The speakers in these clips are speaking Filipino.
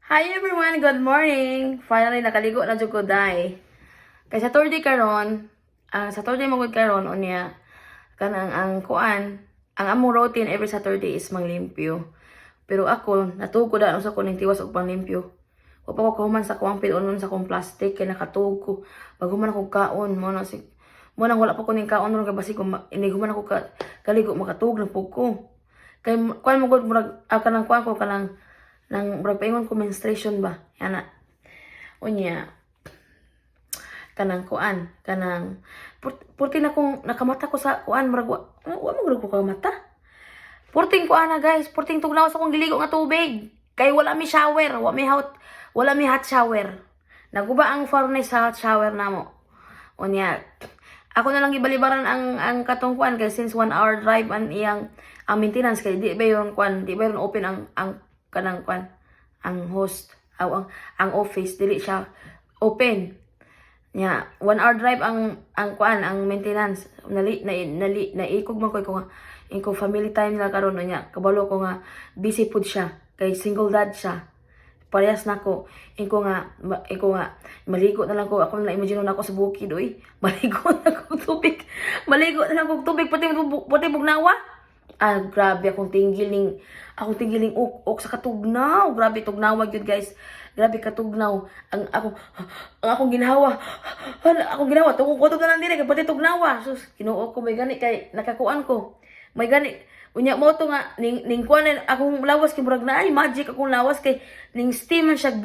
Hi everyone, good morning. Finally nakaligo na jud ko dai. Kay Saturday karon, ang Saturday magud karon unya kanang ang kuan, ang among routine every Saturday is manglimpyo. Pero ako natug ko daan sa ko ning tiwas og panglimpyo. Wa pa ko kahuman sa kuang pilunon sa kong plastic kay nakatug ko. Pag human ako kaon mo na si mo nang wala pa ko ning kaon ron kay basi ko ini human ako kaligo makatug ng pug ko. Kay kuan mo gud murag kanang kuan ko kanang nang murag paingon ko menstruation ba yana unya kanang kuan kanang purti na kong nakamata ko sa kuan murag wa mo gud ko kamata purting kuan na guys purting tugnaw sa kong giligo nga tubig kay wala mi shower wala mi hot shower naguba ang furnace sa hot shower namo unya ako na lang gibalibaran ang katong kuan kay since 1 hour drive ang iyang ang maintenance kay di ba yung kuan di ba yung open ang kanang kwan ang host ang office dili siya open nya 1 hour drive ang kwan ang maintenance naikog man ko nga inko family time nila karon nya kabalo ko nga busy pud siya kay single dad siya parehas nako inko nga maligo na lang ko ako na imagine na ako sa bukid oy maligo na ko tubig maligo na lang ko tubig pati bugnawa. Grabe akong tinggiling uk sa katugnaw. Grabe tugnaw gyud guys. Grabe katugnaw. Ang akong ginawa. Akong ginawa tungod ko na lang dili kay pati tugnawa. Sus, kinuo ko may gani kay nakakuan ko. May gani unya mo to nga ning kuan akong lawas kay murag na ay magic akong lawas kay ning steam man siya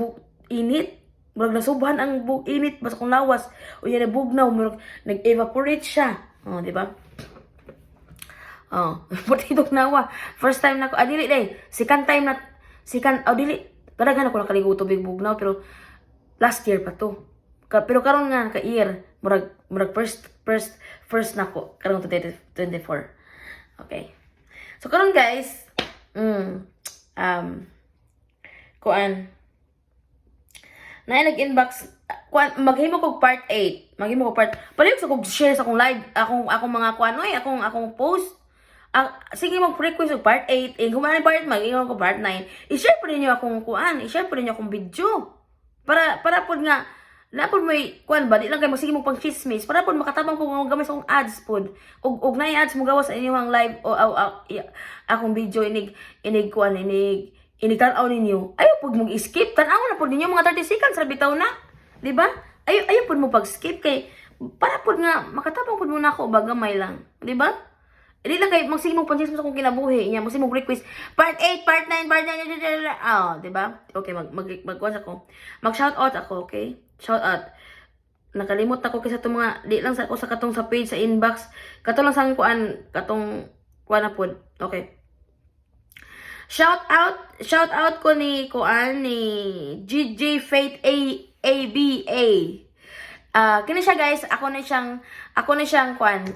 init. Murag nasubhan ang init basta akong lawas. Unya na bugnaw murag nag-evaporate siya. Oh, di ba? Oh, pati tugnawa. First time na ko, dili day. Second time na, dili. Kadaghan ako nakaligo tubig bugnaw, pero last year pa to. Pero karon nga, ka-year, murag first na ko, karon 2024. Okay. So, karon guys, kuan, na nag-inbox, maghimo ko part 8. Palihog sa kong share sa akong live, akong mga kuan, akong post. Sige mag-request og part 8, human part mag-ingon ko part 9. I-share po ninyo akong kuan, i-share po ninyo akong video. Para pod nga napod mo kuan ba di lang kay magsige mo pang chismis para pod makatabang po mo gamay sa akong ads pod. Og nay ads mo gawas sa inyong live o akong video inig kuan inig tan-aw ninyo. Ayo pod mo i-skip tan-aw na pod ninyo mga 30 seconds ra bitaw na. Di ba? Ayo pod mo pag-skip kay para pod nga makatabang pod mo na ako bagamay lang. Di ba? Hindi lang kayo, magsimong pansin sa kong kinabuhi niya, magsimong request, part 8, part 9, part 9, oh, diba? Okay, magkuhan ako. Mag-shoutout ako, okay? Shoutout. Nakalimot ako kasi itong mga, di lang sa ako sa katong sa page, sa inbox, katong lang sa katong kuan na pod. Okay. Shoutout ko ni GJ Faith ABA. Kini siya guys, ako na siyang kuan,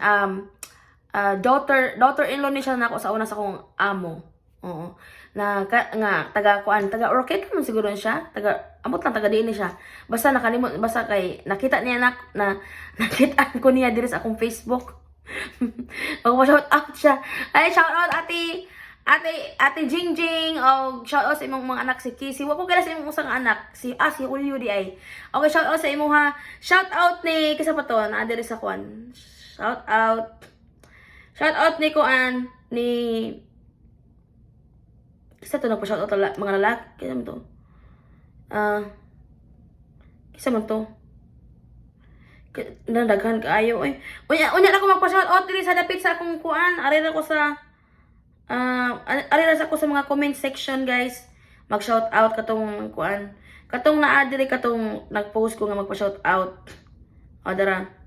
daughter-in-law ni siya nako sa una sa kong amo. Oo. Taga Orchid man siguro siya. Amot lang taga diin siya. Basta nakalimot basta kay nakita niya na nakita ko niya diri sa akong Facebook. Mag-shout out siya. Ay shout out ate Jingjing o shout out sa imong mga anak si Kisi. Wa ko kala sa imong usang anak si Julio di ay. Okay, shout out sa imo ha. Shout out ni kisa pa to na diri sa kwan. Shout out ni Kuan ni kisa to nagpa-shout out mga lalaki kisa man to. Kisa man to. Nadaghan kaayo eh. Unya na ako magpa-shout out diri sa dapit sa akong Kuan. Ari ra ko sa mga comment section guys. Mag-shout out katong Kuan. Katong naa diri katong nag-post ko nga magpa-shout out. O dara.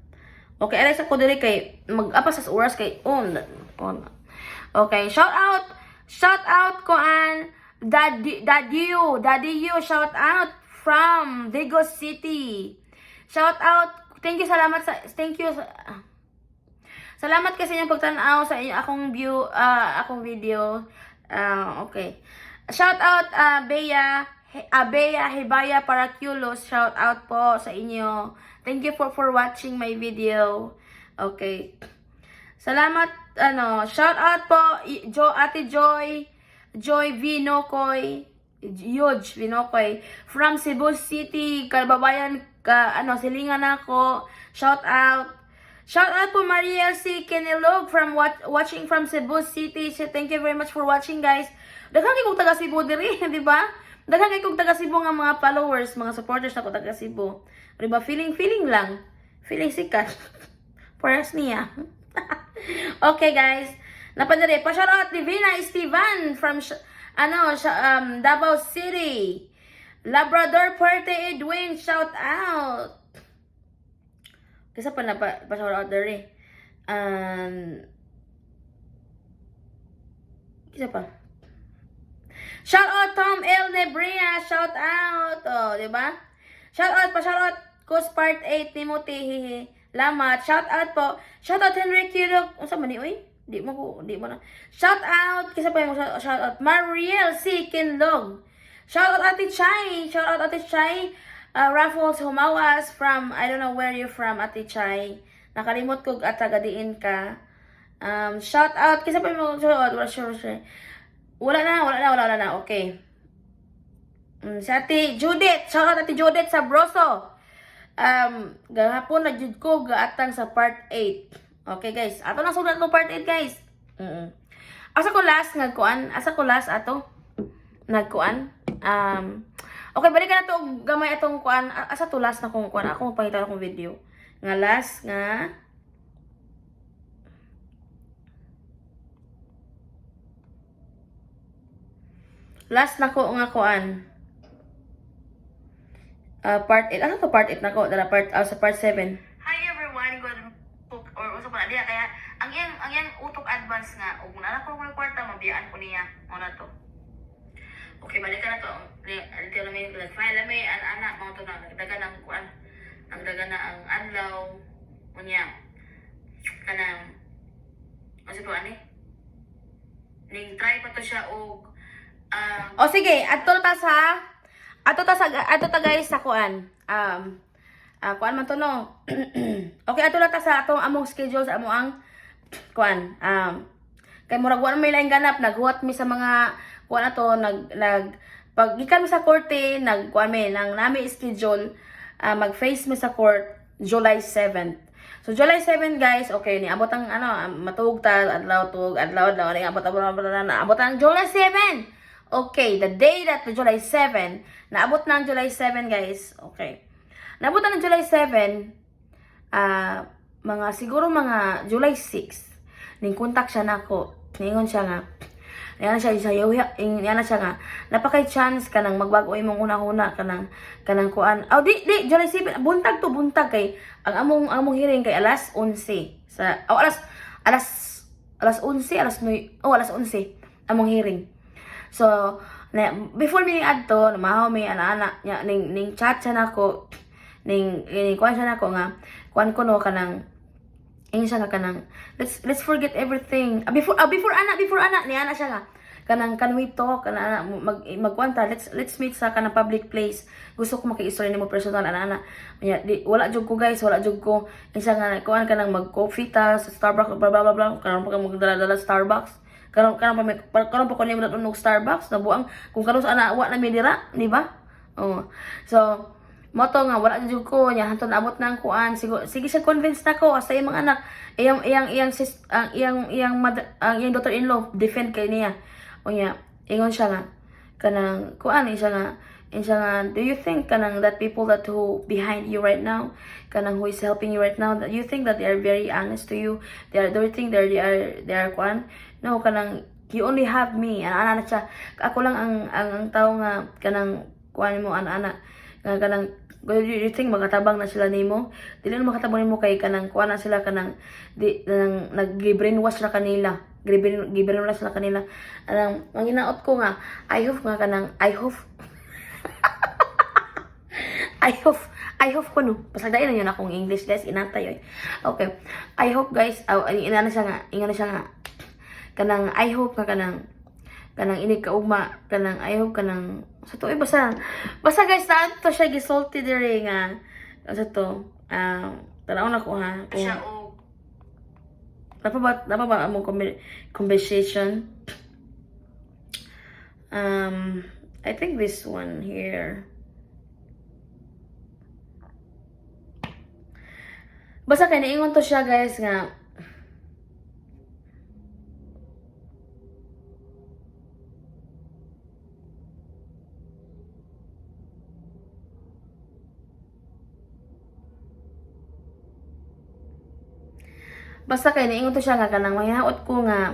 Okay, alas ako diri kay mag-apas sa oras kay on. Okay, shout out ko an Daddy you shout out from Dago City. Shout out, salamat kasi yung pagtanaw sa inyo akong video. Okay. Shout out Bea Hibaya Paraculos, shout out po sa inyo. Thank you for watching my video. Okay. Salamat shout out po Ate Joy Vinokoy. Huge, Binokoy. From Cebu City, Kalbabayan, silingan ako. Shout out. Shout out po Maria C. Kenilog from watching from Cebu City. So, thank you very much for watching, guys. Daghang kay kong taga Cebu diri, di ba? Daghang kay kong taga Cebu nga mga followers, mga supporters na ko taga Cebu. Di ba? Feeling lang. Feeling sikat. Paras niya. Okay, guys. Napadari. Pa-shout out Divina Estevan from Davao City. Labrador Puerte Edwin, shout out. Kasi pa na pa-shout out there. Kisa pa. Shout out Tom L. Nebria, shout out. Oh, di ba? Shout out Coast Part 8 Timothy. Lamat. Shout out po. Shout out Henry Kirok. Ano man ni oy? Di mo na. Shout out, kisa pa yung shout out, Mariel C. Kinlog. Shout out Ate Chai. Raffles Humawas from, I don't know where you're from, Ate Chai. Nakalimot ko at tagadiin ka. Shout out, kisa pa yung shout out, wala na. Okay. Si Ate Judith. Shout out Ate Judith sa Broso. Gahapon na jud ko gaatang sa part 8. Okay, guys. Ato na sulat mo part 8, guys. Asa ko last ato nagkuan. Okay, balikan na to gamay atong kuan. Asa to last na kong kuan. Ako magpangita akong video. Nga last nga na ko nga kuan. Part 8. Ano to part 8 na ko? Dala sa part 7. Hi everyone. Good or uso pa na diya kaya ang iyang utok advance nga ug na ko ng kwarta mabiyaan ko niya mo na to. Okay, balikan na to. Dito na may file may anak mo to na nagdaga ng kuan. Nagdaga na ang adlaw unya kanang kasi po ani ning try pa to siya og sige, ato ta guys sa kuan. Kuan man to no. Okay, ato lang ta sa atong among schedule sa amo ang kuan. Kay murag wa may lain ganap, naghuwat mi sa mga kuan ato, pag gikan mi sa korte, kuan mi nang nami schedule mag-face mi sa court July 7th. So July 7 guys, okay ni abot ang matug ta adlaw ni abot ang July 7. Okay, the day that the July 7, naabot na ang July 7 guys. Okay. Naabot na ng July 7, siguro mga July 6, ning contact siya nako. Ningon siya nga, yan na siya nga, napakay chance ka nang magbago imong una-una kanang kuan. Di, July 7, buntag kay, ang among hearing kay alas 11. Alas 11, alas 11 among hearing. So, before mi adto, namahaw mi ana nya ning chat siya nako. Ning kuan siya nako nga kuan ko no kanang siya nga kanang let's forget everything before ana ni ana siya nga kanang can we talk ana magkwanta let's meet sa kanang public place, gusto ko maki-story nimo personal ana wala jud ko guys, siya nga kuan kanang mag-coffee ta sa Starbucks blah blah blah karon pa magdala Starbucks karon pa ko nimo natulog Starbucks nabuang kung karon sa ana wa na mi dira, di ba? So moto nga wala jud ko nya hantud abot na ang kuan, sige siya convince na ko sa iyang mga anak, iyang daughter-in-law defend kay niya unya ingon siya nga kanang kuan siya nga do you think kanang that people that who behind you right now kanang who is helping you right now, that you think that they are very honest to you, do you think they are kuan, no kanang you only have me ana siya, ako lang ang tao nga kanang kuan mo ana kanang you think makatabang na sila nimo, dili na makatabang nimo kay kanang kuan na sila kanang nag-brainwash na kanila, gibrainwash na kanila. Ang ginaot ko nga I hope ko no pasagdain na yun akong English guys, inantay oy. Okay, I hope guys ingana siya nga kanang I hope nga kanang inig kaugma kanang I hope kanang sa to basta guys na to siya gisulti diri nga sa to tanaw na ko ha kung siya napa ba among conversation I think this one here. Basta kay niingon to siya guys nga basta kay niingon to siya nga kanang mahihaot ko nga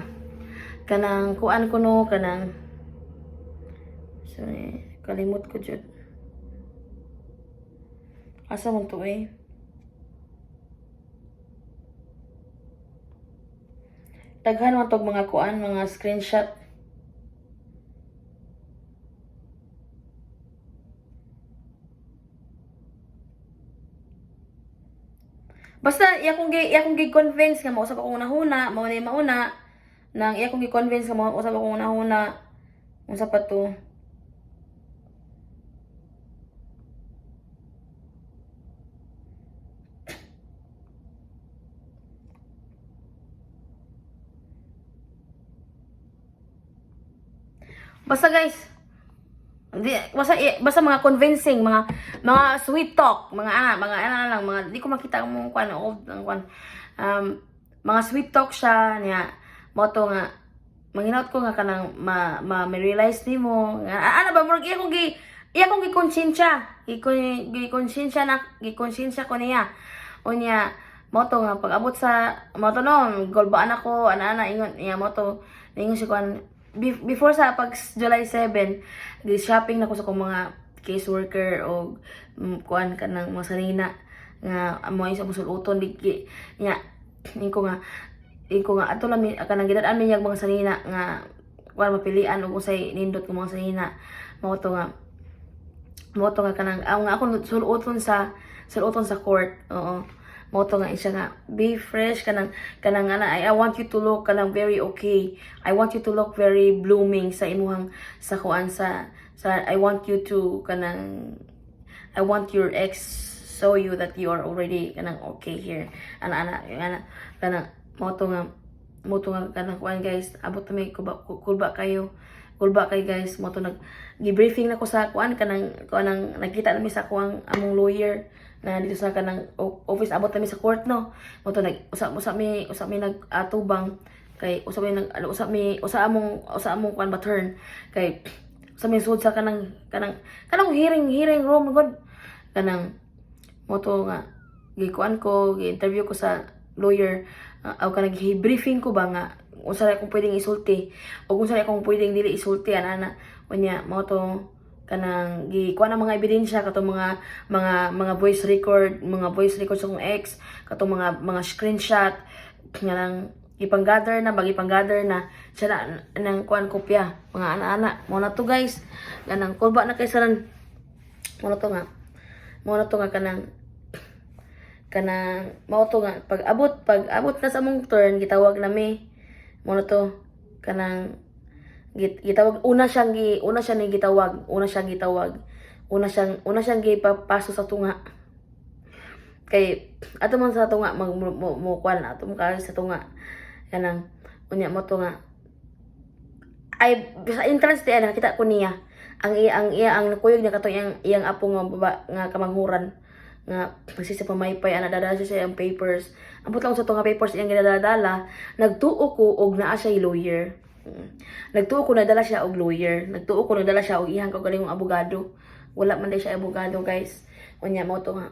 kanang kuan ko no kanang sorry kalimot ko jud asa man to daghan man tog mga kuan mga screenshot. Basta iya kong gi-convince nga mausap ako una-huna, mao na mauna nang iya kong gi-convince nga mausap ako una-huna unsa pa to. Basta guys, basta mga convincing, mga sweet talk, mga ano lang, mga di ko makita mo kuan old ang kuan. Mga sweet talk siya niya. Mo to nga manginawt ko nga kanang ma-realize nimo nga ano ba murag iya kong gikonsensya. Gikonsensya ko niya. Unya mo to nga pag-abot sa mo to no, golbaan ako ana ingon niya mo to. Ingon si kuan before sa pag July 7, shopping na ko sa kong mga caseworker o kuan ka ng mga sanina nga amo isa musuluton di nya ko nga ato lang kanang gidad-an mi mga sanina nga kuan mapilian og usay nindot ko mga sanina mo to nga kanang nga ako suluton sa court. Oo. Moto nga siya nga be fresh kanang I want you to look kanang very okay. I want you to look very blooming sa imuhang sa kuan sa I want you to kanang I want your ex show you that you are already kanang okay here. Ana kanang moto nga kanang kuan guys abot mi kulba kayo guys moto gi-briefing na ko sa kuan kanang nagkita nami sa kuang among lawyer na dito sa kanang office abot kami sa court no moto usap mi nag-atubang kay usap among kuan ba turn kay sa mi sud sa kanang hearing room god kanang moto nga gikuan ko gi-interview ko sa lawyer aw kanang briefing ko ba nga unsa ra akong pwedeng isulti o unsa ra akong pwedeng dili isulti ana unya moto kanang gikuan ang mga ebidensya katong mga voice record sa akong ex katong mga screenshot nga nang ipang-gather na siya nang kuan kopya mga ana mo na to guys kanang kulba na kay saran mo na to nga kanang mao to nga pag abot na sa among turn gitawag nami mo na to kanang gitawag una siyang gitawag una siyang gipapaso sa tunga kay ato man sa tunga mo kuan ato mo kay sa tunga kanang unya mo to nga ay sa entrance diyan nakita ko niya ang nakuyog niya kato iyang apo nga baba nga kamanghuran nga kasi sa pamaypay ana dadala siya ang papers ambot lang sa tunga papers iyang gidadala nagtuo ko og naa siya lawyer. Nagtuo ko nadala siya og lawyer. Nagtuo ko nadala siya og ihang kaugalingong abogado. Wala man day siya abogado, guys. Unya mo to nga.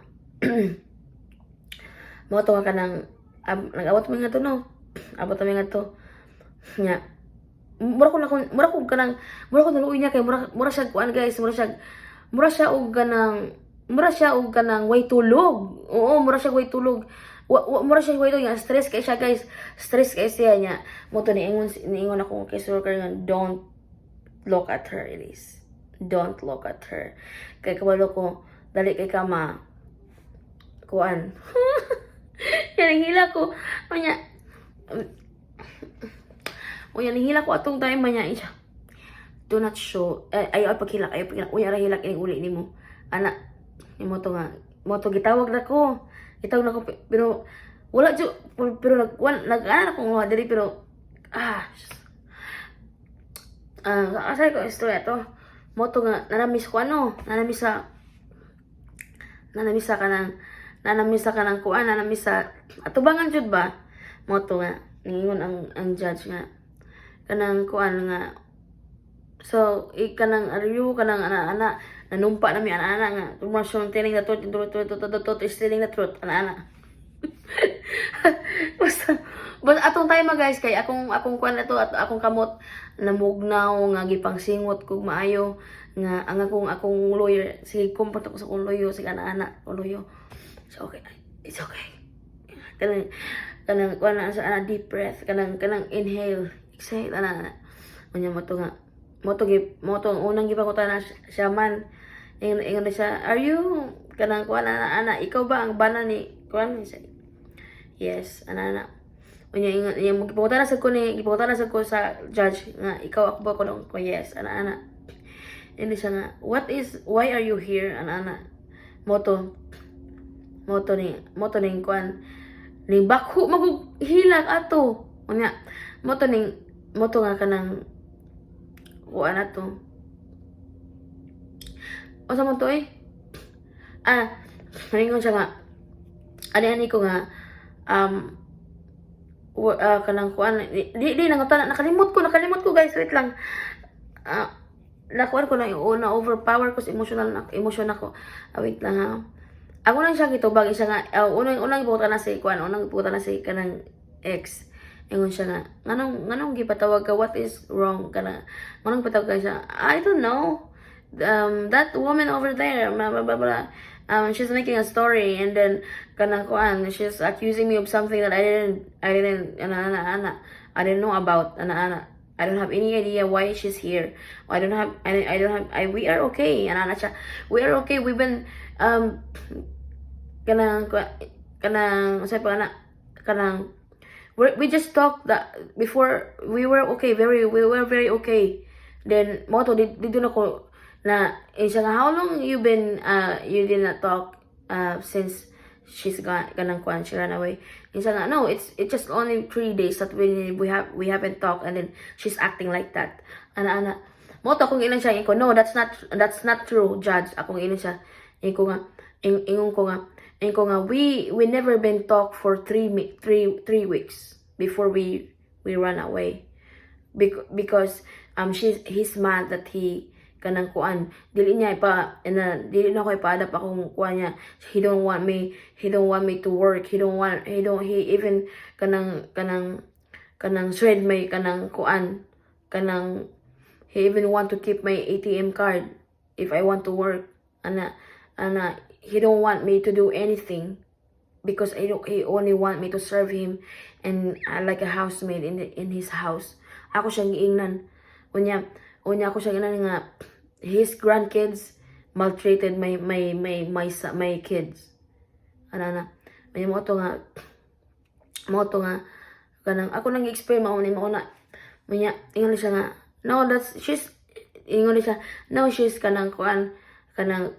Mo to nga kanang nag-abot mi nga to no. Abot mi nga to. Nya. Mura ko naluoy niya kay mura siya kuan guys, mura siya og kanang way tulog. Oo, mura siya way tulog. Mura siya way tulog, stress kay siya guys. Stress kay siya niya. Mo to niingon ako kay Surker nga don't look at her, Elise. Don't look at her. Kay kabalo ko dali kay kama kuan. Yan hila ko. Unya hila ko atong time niya siya. Do not show. Ayaw paghilak. Unya ra hilak ining uli nimo. Ana, mo to gitawag na ko. Pero wala jo pero nag-ana ko nga diri pero asay ko istorya to. Moto nga nanamis ko ano, nanamisa ka ng kuan, nanamisa atubangan jud ba? Moto nga ningon ang judge nga kanang kuan nga so kanang review kanang ana nanumpa nami ana nga promotion telling the truth is telling the truth ana basta atong time guys kay akong kuan na to at akong kamot namugnaw nga gipangsingot kog maayo nga ang akong lawyer sige kumpat ako sa akong lawyer sige ana lawyer so okay it's okay kanang kuan na sa ana deep breath kanang inhale exhale ana unya mo to nga mo to unang gipakutan na siya man ingon siya are you kanang kuan ana ikaw ba ang bana ni kuan yes ana unya ingon gipakutan na sa ko sa judge nga ikaw ako ba ko yes ana hindi siya nga why are you here ana moto ni kuan ning bakho maghilak ato unya moto nga kanang kuan ato o sa mo to ringon siya nga ani ko nga kanang kuan di nangutan nakalimot ko guys wait lang nakuan ko na na overpower ko sa emotion ako wait lang ha ako nang siya gitubag isa nga unang ibutan na si kuan unang ibutan na si kanang ex ingon siya nga nganong gipatawag ka what is wrong kana nganong patawag ka siya I don't know that woman over there blah blah blah she's making a story and then kanang kuan she's accusing me of something that I didn't I didn't know about I don't have any idea why she's here. I don't have we are okay. Ana siya. We are okay. We've been kanang sa pa kanang we just talked that before we were okay, we were very okay. Then moto dito na ko na siya nga how long you been you did not talk since she's gone kanang kuan she ran away. Isa nga no it's just only 3 days that we haven't talked and then she's acting like that ana moto akong ilan siya ko no that's not true judge akong ilan siya ingon ko nga we never been talk for 3 weeks before we run away because he's mad that he kanang kuan dili niya dili na ko ipaadap akong kuan niya he don't want me to work he even kanang shred may kanang kuan kanang he even want to keep my ATM card if I want to work ana he don't want me to do anything because he only want me to serve him and like a housemaid in his house ako siyang giingnan unya ako siyang giingnan nga his grandkids maltreated my kids ana may mo to nga kanang ako nang explain mao na unya ingon siya nga no she's kanang kuan kanang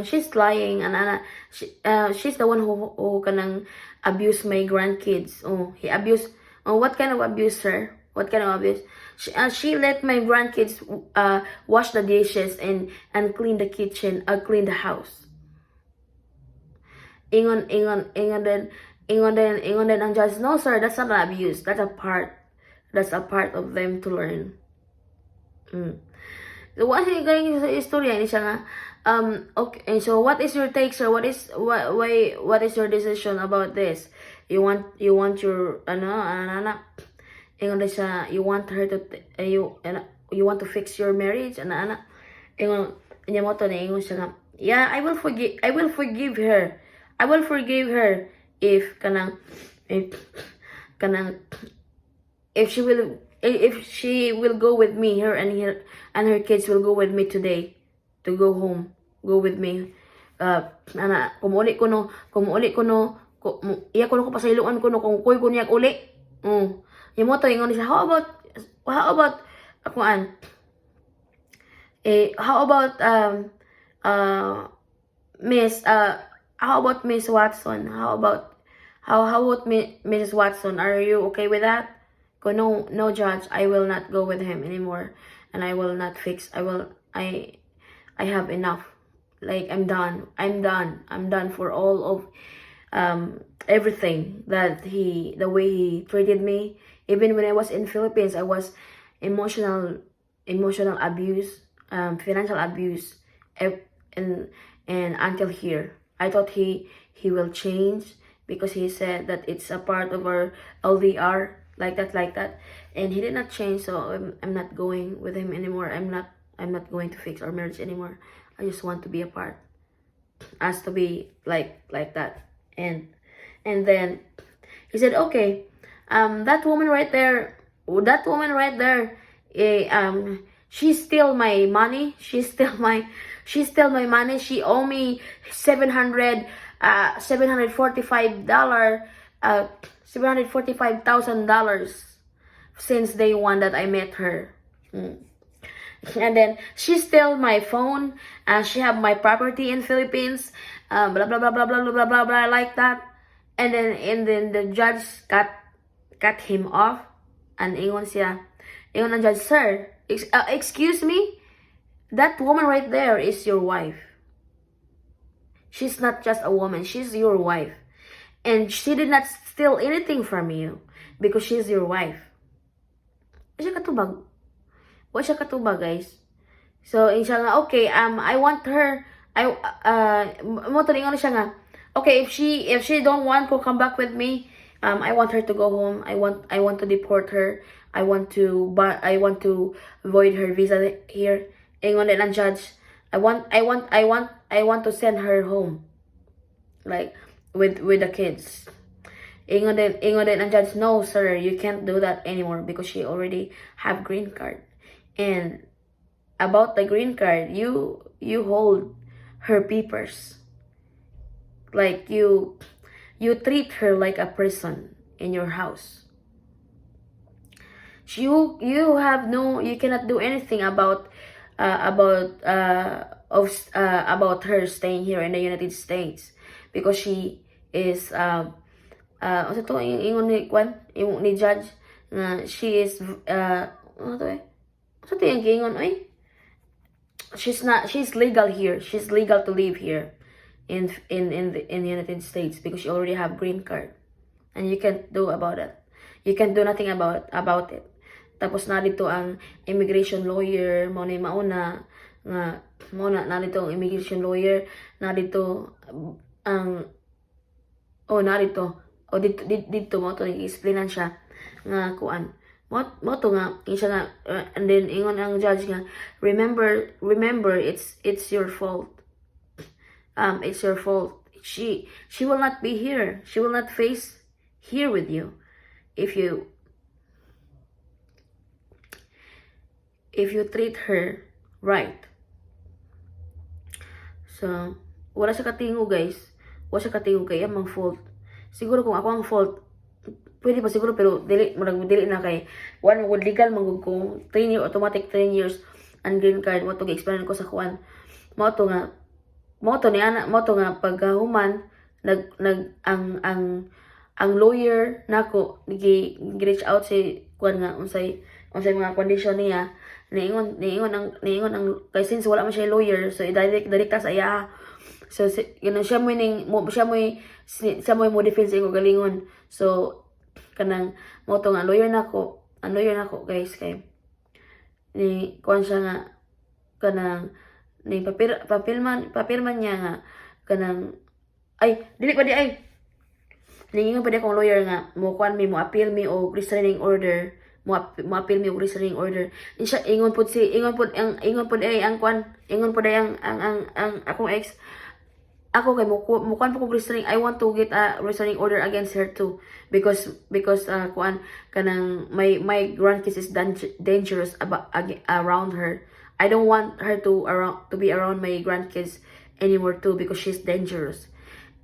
she's lying ana she's the one who kanang abuse my grandkids he abuse what kind of abuse sir what kind of abuse she let my grandkids wash the dishes and clean the kitchen clean the house ingon then ang judge no sir that's not an abuse that's a part of them to learn so what is going sa istorya ni siya nga okay so what is your take sir what is your decision about this you want your ingon na siya you want her to you want to fix your marriage ana ingon niya mo to ingon siya nga yeah I will forgive her if she will go with me her and her kids will go with me today to go home go with me ana kumuuli ko no iya ko pasayloan ko no kung koy ko niya uli yung mo to ingon siya how about akuan how about Miss Watson how about Mrs. Watson are you okay with that ko no judge I will not go with him anymore and I will not fix I have enough. Like, I'm done. I'm done for all of everything that the way he treated me. Even when I was in Philippines, I was emotional abuse, financial abuse, and until here. I thought he will change because he said that it's a part of our LDR, like that, and he did not change. So I'm not going with him anymore. I'm not going to fix our marriage anymore. I just want to be apart, us to be like that. And then he said, okay, that woman right there, she steal my money. She steal my money. She owe me $745, $745,000 since day one that I met her. And then she steal my phone, and she have my property in Philippines, blah blah blah blah blah blah blah blah like that. And then the judge cut him off, and ingon ang judge, sir, excuse me, that woman right there is your wife. She's not just a woman, she's your wife, and she did not steal anything from you because she's your wife. Siya katubag. Wa siya katubag, guys. So, siya nga, okay, I want her, mo tulingon siya nga, okay, if she don't want to come back with me, I want her to go home. I want to deport her. I want to void her visa here. Ingon din ang judge, I want to send her home, like with the kids. Ingon din ang judge, no sir, you can't do that anymore because she already have green card. And about the green card, you hold her papers. Like you treat her like a person in your house. You cannot do anything about her staying here in the United States because she is ano to ingon ni judge na she is ano to so to yung gingon oy, she's legal here, she's legal to live here in the United States because she already have green card, and you can't do about it, you can't do nothing about it. Tapos na dito ang immigration lawyer mo ni mauna nga na dito ang immigration lawyer, na dito ang dito mo to i-explainan siya nga kuan mo to nga isa nga and then ingon ang judge nga, remember it's your fault, it's your fault. She will not be here, she will not face here with you if you treat her right. So wala siya katingo, guys, wala siya katingo kay amang fault. Siguro kung ako ang fault, pwede pa siguro, pero dili na kay one would legal magug ko 3 year automatic 3 years and green card mo to gi-explain ko sa kuan mo to nga pagkahuman ang lawyer nako gi-reach out si kuan nga unsay mga condition niya, niingon ang kay since wala man siya lawyer, so direct sa iya. So siya mo defense ko galingon. So kanang mo to nga lawyer nako guys, kay ni kuan siya nga kanang ni papirman niya nga kanang ay dili pa di ay ningon pa di akong lawyer nga mo kuan mo appeal me o restraining order, mo appeal me o restraining order. Insya ingon pud ang akong ex, ako kay mukuan po ko restraining, I want to get a restraining order against her too because kuan kanang my grandkids is dangerous around her. I don't want her to be around my grandkids anymore too because she's dangerous.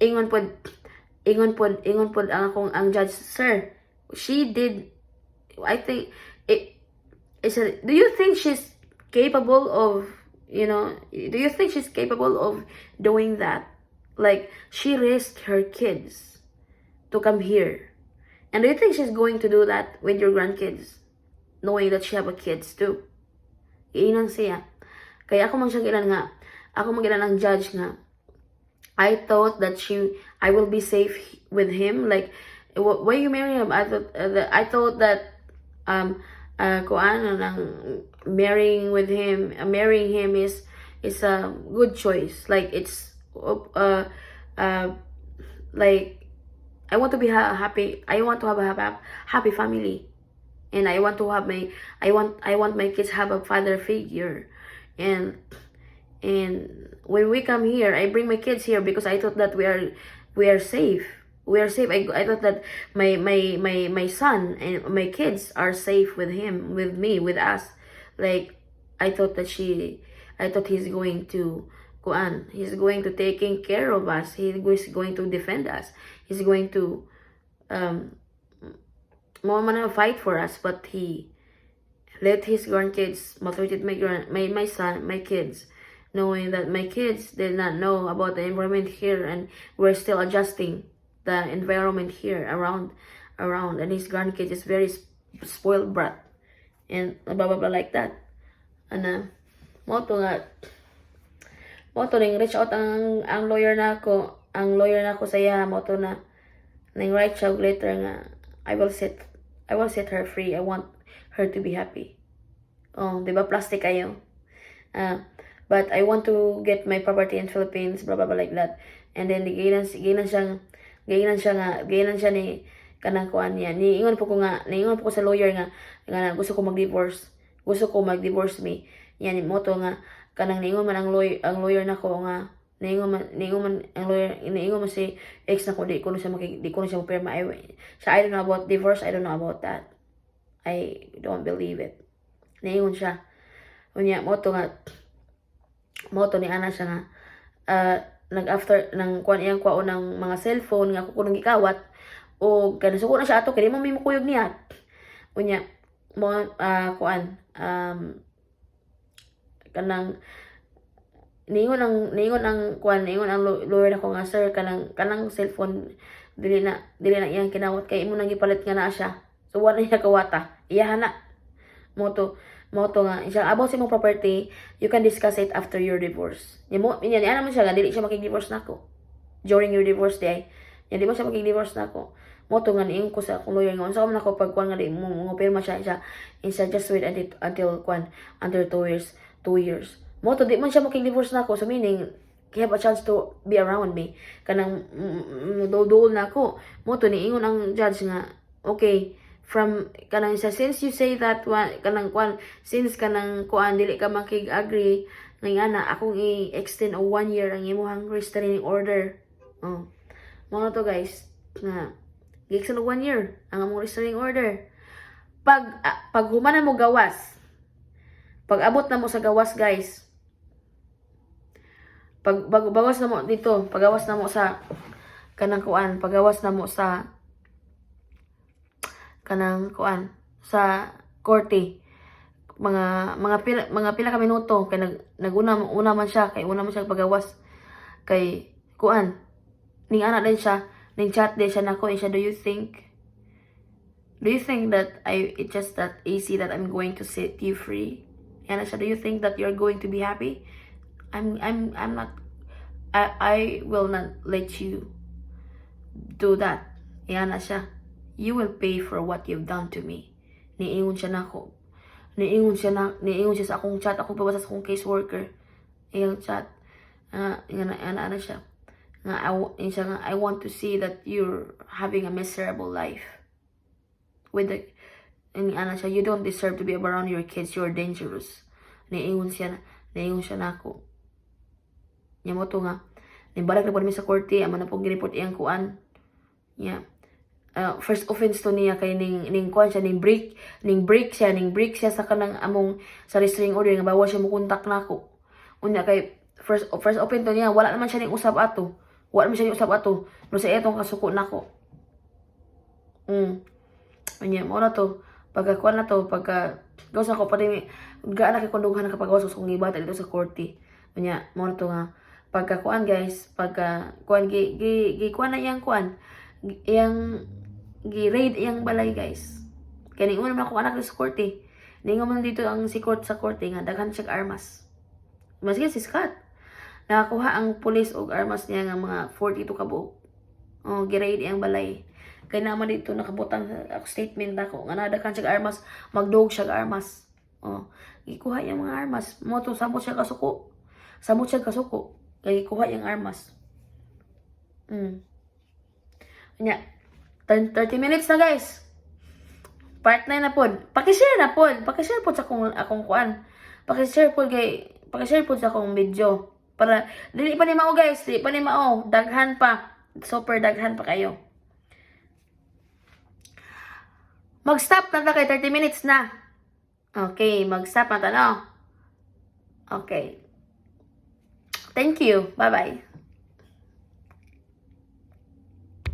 Ingon pod ang judge, sir, she did, I think it said, do you think she's capable of doing that? Like, she risked her kids to come here. And do you think she's going to do that with your grandkids? Knowing that she have a kids too. Iinang siya. Kaya ako man siya gilan nga, ako man gilan ang judge nga. I thought that I will be safe with him. Like, why you marry him? I thought that kung ano nang marrying him is a good choice. Like it's like I want to be happy. I want to have a happy family, and I want to have I want my kids have a father figure, and when we come here, I bring my kids here because I thought that we are safe. We are safe. I thought that my son and my kids are safe with him, with me, with us. Like I thought he's going to he's going to taking care of us. He's going to defend us. He's going to fight for us, but he let his grandkids maltreated my son, my kids, knowing that my kids did not know about the environment here, and we're still adjusting the environment here around, and his grandkids is very spoiled brat, and blah blah blah like that. And mo to ning reach out ang lawyer na ako sa iya mo to na ning write siya og letter nga I will set her free. I want her to be happy. Oh, di ba plastic kayo? But I want to get my property in Philippines, blah blah blah like that. And then ginan siya ni kanang kuan niya. Niingon po ko sa lawyer nga gusto ko mag-divorce. Gusto ko mag-divorce me. Yan mo to nga kanang niingon man ang lawyer nako nga niingon man ang lawyer niingon man si ex nako di ko na siya pirma. I don't know about divorce. I don't know about that. I don't believe it. Niingon siya. Unya mo to ni ana siya nga nag-after ng kuan iyang kwaon ng mga cellphone nga kuno gikawat o kanasuko na siya ato kay mo may mukuyog niya. Unya mo kuan kanang niingon ang lawyer ako nga sir kanang cellphone dili na iyang kinawat kay imo nang gipalit nga na siya. So wala niya kawata. Iyahan na. Mo to nga siya about sa imong property, you can discuss it after your divorce. Yan naman siya nga dili siya makig-divorce nako. During your divorce day, yan di mo siya makig-divorce nako. Mo to nga niingon ko sa akong lawyer nga unsa man ako pag kuan nga di mo pirma siya just wait until 2 years. Mo to di man siya makig-divorce nako, so meaning he have a chance to be around me. Kanang dol na ako. Mo to niingon ang judge nga okay, from kanang since you say that one kanang kuan since kanang kuan dili ka makig-agree nga na akong i-extend o 1 year ang imong restraining order. Oh. Mo to guys nga gi-extend og 1 year ang among restraining order. Pag humanan mo gawas. Pag abot na mo sa gawas guys. Pagawas na mo dito, pagawas na mo sa kanang kuan, pagawas na mo sa kanang kuan sa korte mga pila ka minuto kay una man siya pagawas kay kuan ning ana din siya ning chat din siya nako siya do you think that it's just that easy that I'm going to set you free? And siya, do you think that you're going to be happy? I'm not. I will not let you do that. Yan na siya. You will pay for what you've done to me. Niingon siya nako. Niingon siya sa akong chat. Akong pabasa sa akong caseworker. Iyang chat. Ana siya. I want to see that you're having a miserable life. Ana siya, you don't deserve to be around your kids. You're dangerous. Niingon siya nako. Nya mo to nga. Nibalik na po namin sa korte. Ama na po ginipot iyang kuan. Yeah. First offense to niya kay ning kuan siya ning break siya sa kanang among sa restraining order nga bawal siya mo kontak nako. Unya kay first open to niya wala naman siya ning usab ato. No sa etong kasuko nako. Unya mo na to pagka kuan na to pagka gawas ako pa din gaan na kay konduhan na kapag gawas sa ngibata dito sa korte. Unya mo na to nga pagka kuan guys pagka kuan gi kuan na iyang kuan iyang gi-raid iyang balay guys. Kaya niingon naman ako anak sa korte. Niingon man dito ang si court sa korte nga daghan siya armas. Maski si Scott. Nakakuha ang pulis og armas niya nga mga 42 ka buok. Oh, girade ang balay. Kaya naman dito nakabutang ako statement ako nga nadakan siya armas, magdog siya armas. Oh, ikuha yung mga armas. Mo to samot siya kasuko. Samot siya kasuko. Kaya ikuha yung armas. Nya. 30 minutes na guys. Part 9 na pod. Paki-share na pod. Paki-share pod sa akong kuan. Paki-share pod sa akong video. Para dili pa ni mao guys, dili pa ni mao, daghan pa. Super daghan pa kayo. Mag-stop na ta kay 30 minutes na. Okay, mag-stop na ta no. Okay. Thank you. Bye-bye.